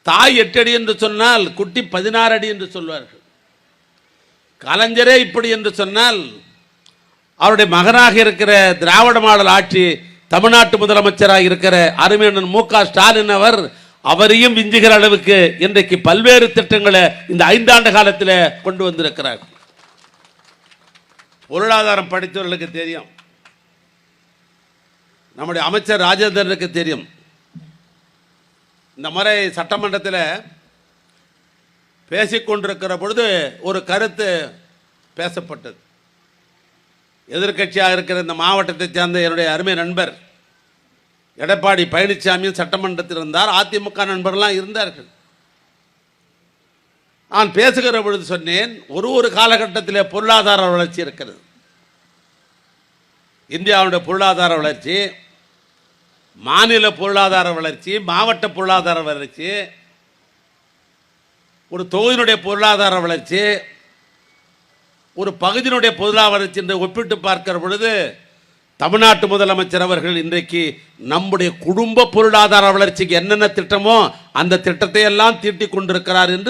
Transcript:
தாய் 8 அடி என்று சொன்னால் குட்டி 16 அடி என்று சொல்வார்கள். கலைஞரே இப்படி என்று சொன்னால் அவருடைய மகனாக இருக்கிற திராவிட மாடல் ஆட்சி தமிழ்நாட்டு முதலமைச்சராக இருக்கிற அருமையண்ணன் மு.க. ஸ்டாலின் அவரையும் விஞ்சுகிற அளவுக்கு இன்றைக்கு பல்வேறு திட்டங்களை இந்த 5 ஆண்டு காலத்தில் கொண்டு வந்திருக்கிறார். பொருளாதாரம் படித்தவர்களுக்கு தெரியும், நம்முடைய அமைச்சர் ராஜேந்திரனுக்கு தெரியும். இந்த முறை சட்டமன்றத்தில் பேசிக்கொண்டிருக்கிற பொழுது ஒரு கருத்து பேசப்பட்டது. எதிர்கட்சியாக இருக்கிற இந்த மாவட்டத்தை சேர்ந்த என்னுடைய அருமை நண்பர் எடப்பாடி பழனிசாமியும் சட்டமன்றத்தில் இருந்தார், அதிமுக நண்பர்கள்லாம் இருந்தார்கள். நான் பேசுகிற பொழுது சொன்னேன், ஒரு காலகட்டத்தில் பொருளாதார வளர்ச்சி இருக்கிறது. இந்தியாவுடைய பொருளாதார வளர்ச்சி, மாநில பொருளாதார வளர்ச்சி, மாவட்ட பொருளாதார வளர்ச்சி, ஒரு தொகுதியினுடைய பொருளாதார வளர்ச்சி, ஒரு பகுதியினுடைய பொருளாதார வளர்ச்சி என்று ஒப்பிட்டு பார்க்கிற பொழுது தமிழ்நாட்டு முதலமைச்சர் அவர்கள் இன்றைக்கு நம்முடைய குடும்ப பொருளாதார வளர்ச்சிக்கு என்னென்ன திட்டமோ அந்த திட்டத்தை எல்லாம் தீட்டிக் கொண்டிருக்கிறார் என்று